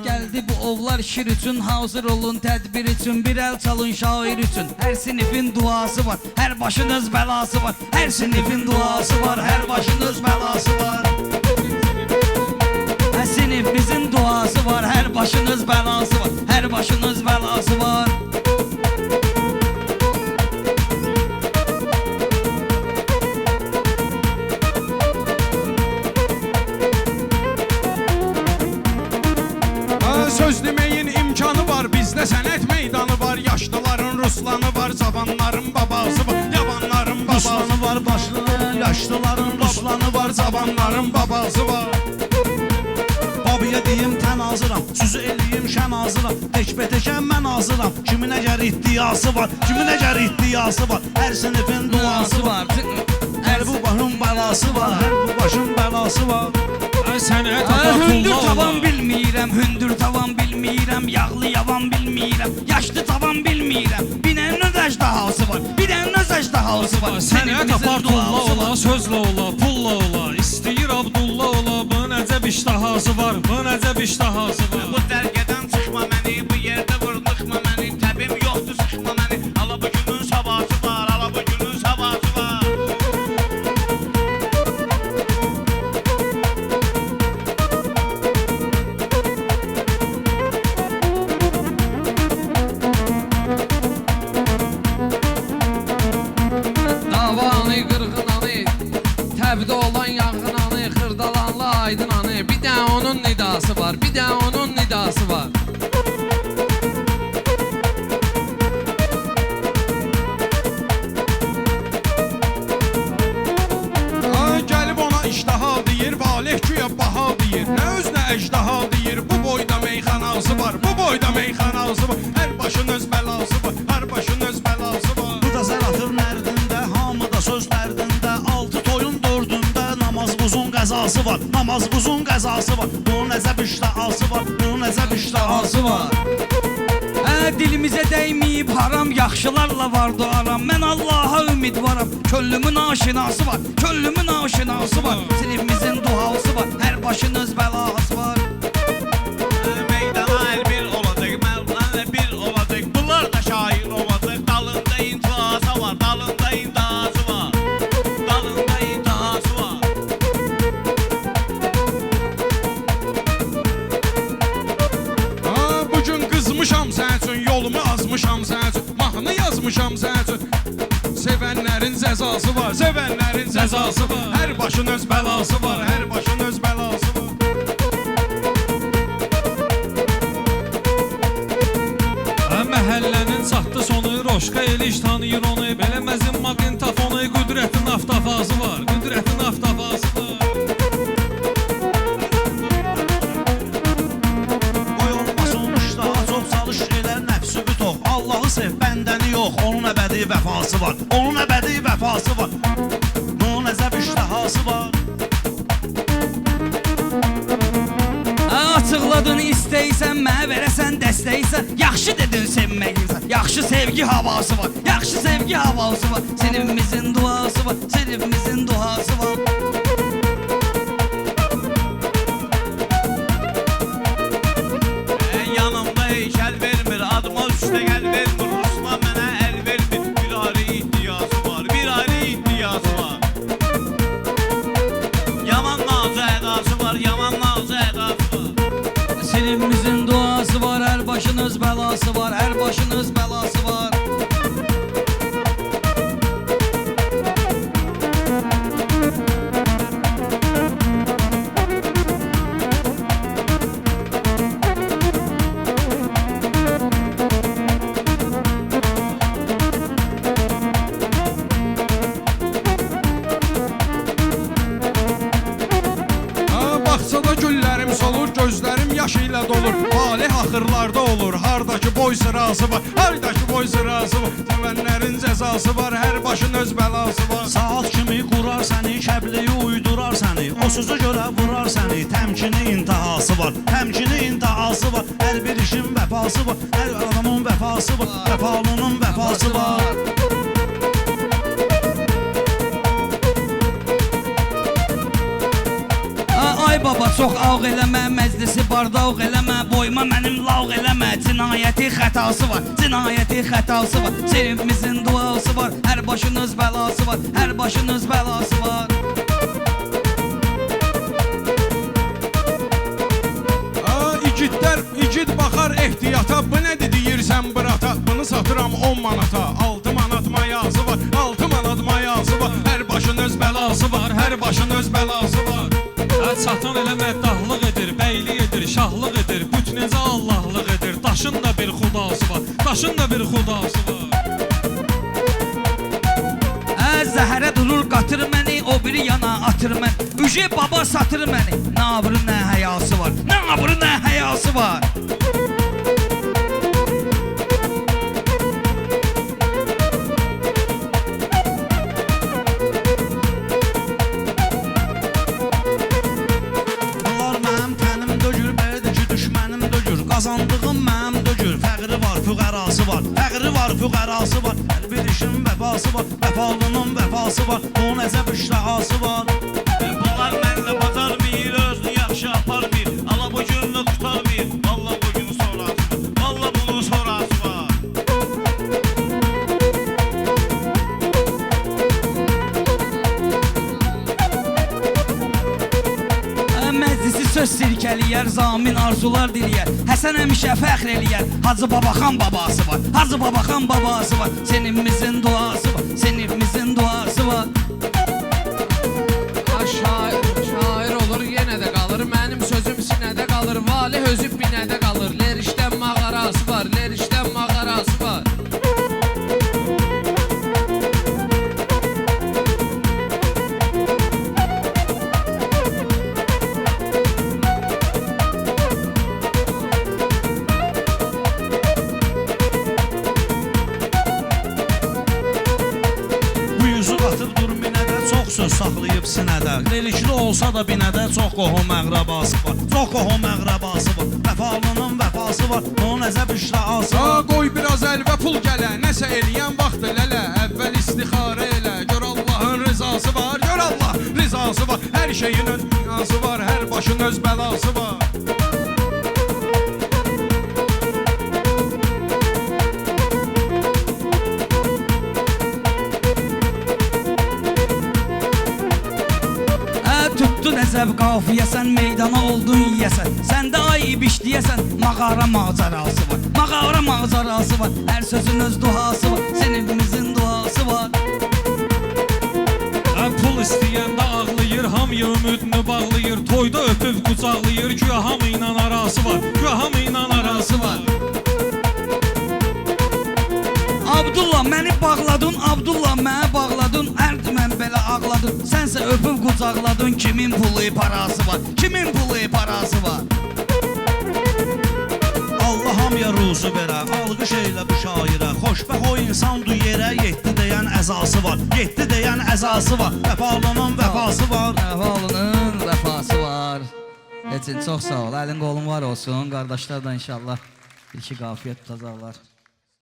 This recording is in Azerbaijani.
Geldi bu ovlar şir üçün, hazır olun tədbir üçün. Bir el çalın şair üçün. Her sinifin duası var, her başınız belası var. Her sinifin duası var, her başınız belası var. Her sinifimizin duası var, her başınız belası var. Her başınız belası var. Söz demeyin imkanı var, bizde senet meydanı var. Yaşlıların Ruslanı var, zabanların babası var. Yabanların babası Ruslanı var, başlı yaşlıların Ruslanı var, zabanların babası var. Babiyə deyim tən hazıram, sözü eləyim şən hazıram. Təkbətəkən mən hazıram, kimin əgər iddiyası var, kimin əgər iddiyası var. Hər sinifin duası var, hər bu başın bəlası var, hər bu başın bəlası var. Hündür tavan bilmirəm, hündür tavan bilmirəm. Yağlı yavan bilmirəm, yaşlı tavan bilmirəm. Bir dənə öz əjdahası var, bir dənə öz əjdahası var. Sənət apar tulla ola, sözlə ola, pulla ola. İstəyir Abdulla ola, bu nəcəb iştahası var, bu nəcəb iştahası var. Bu dərgədən çıxma məni, bu yerdə vurnuxma məni. Təbim yoxdur, sıxma məni. Ala bu günün sabahı var, ala bu günün sabahı var. Davanı, qırğınanı, təbdə olan yanğınanı, xırdalanlı aydınanı. Bir də onun nidası var, bir də onun nidası var. Gəlib ona iştaha deyir, valeh güya baha deyir. Nə özünə əjdaha deyir, bu boyda meyxanası var, bu boyda meyxanası var. Hər başın öz bəlası var, hər başın öz bəlası var. Bu da zəratır nərdində, hamıda söz dərdində. 6 toyun 4-ündə namaz buzun qəzası var, namaz buzun qəzası var. Bunun nəzəb iştahası var, bunun nəzəb iştahası var. Dilimizə dəyməyib haram, yaxşılarla vardı aram. Mən Allaha ümidvaram, köllümün aşinası var, köllümün aşinası var. Sinifimizin duası var, hər başınız bəlası var. Meydana el bir olacaq, məlunlarla bir olacaq. Bunlar da şair olacaq. Dalında intihası var, dalında intihası var. Dalında intihası var. Bugün qızmışam sən üçün, yolumu azmışam sən üçün. Mahnı yazmışam sən üçün. Sevənlərin cəzası var, sevənlərin cəzası var. Hər başın öz bəlası var, hər başın öz bəlası var. Məhəllənin çatdı sonu, Roşka Eliş tanıyır onu. Beləməzin maqintafonu, qüdrətin aftafası var, qüdrətin aftafası var. Qoy olmasın iştaha çox, çalış elə nəfsü bütox. Allahı sev, bəndəni yox, onun əbədi vəfası var, onun əbədi vəfası var. Bunun nəzəb iştahası var. Açıqladın istəysən, mənə verəsən dəstəysən. Yaxşı dedin sevməksən, yaxşı sevgi havası var, yaxşı sevgi havası var. Sinifimizin duası var, sinifimizin duası var. Yanımda heykəl vermir, adıma üstə gəl vermir. Ruslan mənə əl vermir. Bir ayrı iddiyası var, bir ayrı iddiyası var. Yaman nazı ədası var, yaman nazı ədası var. Sinifimizin duası var, hər başınız bəlası var, hər başınız bəlası var. Bağçada güllərim solur, gözlərim yaş ilə dolur. Valeh axırlarda olur, hardakı boy sırası var, hardakı boy sırası var. Sevənlərin cəzası var, hər başın öz bəlası var. Saat kimi qurar səni, kəbliyi uydurar səni. O sözü görə vurar səni, təmkini intihası var, təmkini intihası var. Hər bir işin vəfası var, hər adamın vəfası var, vəfalının vəfası var. Ay baba çox ağ eləmə, məclisi bardaq eləmə, boyma mənim lağ eləmə, cinayəti xətası var, cinayəti xətası var, sevimizin duası var, hər başınız bəlası var, hər başınız bəlası var. İgidlər, igid baxar ehtiyata, bu nədir deyirsən brata, bunu satıram 10 manata, 6 manat mayası var, 6 manat mayası var, hər başın öz bəlası var, hər başın öz bəlası var. Çatan elə məddahlıq edir, bəylik edir, şahlıq edir, büt necə Allahlıq edir, daşın da bir xudası var, daşın da bir xudası var. Zəhərə durur qatır məni, o biri yana atır mən, Üje baba satır məni, nə abrı nə həyası var, nə abrı nə həyası var. Bunlar mənim tənim dögür, bəyədəki düşmənim dögür, qazandığım mənim dögür, fəqri var, füqərası var, fəqri var, füqərası var, hər bir işin vəfası var, vəfalının vəfası var, o nəzəb iştahası var. Bunlar mənlə bacarmır, özünü yaxşı aparmır, ala bu gününü tutarmır, valla bu günü sonrası, valla bunun sonrası var. Məclisi söz sirkəliyər, zamin arzular diliyər, Həsən həmişə fəxr eləyər, Hacı Babaxan babası var, Hacı Babaxan babası var, sinifimizin duası var, sinifimizin duası var. Şair olur yenə də qalır, mənim sözüm sinədə qalır, Valih özü binədə qalır, Lerişdən mağarası var, Lerişdən mağarası var. Bu yüzü atıb dur minədə, çox söz saxlayıb sinədə, Lelikli olsa da binədə çox qohum əqrəbası var, çox qohum əqrəbası var, vəfalının vəfası var, o nəzəb iştahası var. Qoy biraz əl və pul gələ, nəsə eləyən vaxtı lələ, əvvəl istixarə elə, gör Allahın rızası var, gör Allah rızası var, hər şeyin öz dünyası var, hər başın öz bəlası var. Tutdu nəzəb qafiyəsən, meydana oldun yiyəsən, Səndə ayıb işləyəsən, mağara macərası var, mağara macərası var, hər sözün öz duası var, sinifimizin duası var. Pul istəyəndə ağlayır, hamıya ümidini bağlayır, toyda öpüb qucaqlayır, güya hamı ilə arası var, güya hamı ilə arası var. Abdullah məni bağladın, Abdullah mənə bağladın, ərd mən belə ağladın, Sənsə öpüb qucaqladın, kimin pulu parası var, kimin pulu parası var. Allah hamıya ruzu verə, alqış eylə bu şairə, xoşbəxt o insandır yerə, 7 deyən əzası var, 7 deyən əzası var, vəfalının vəfası var. Vəfalının vəfası var. Heç çox sağ ol, əlin qolun var olsun, qardaşlar da inşallah bir iki qafiyət tutacaqlar.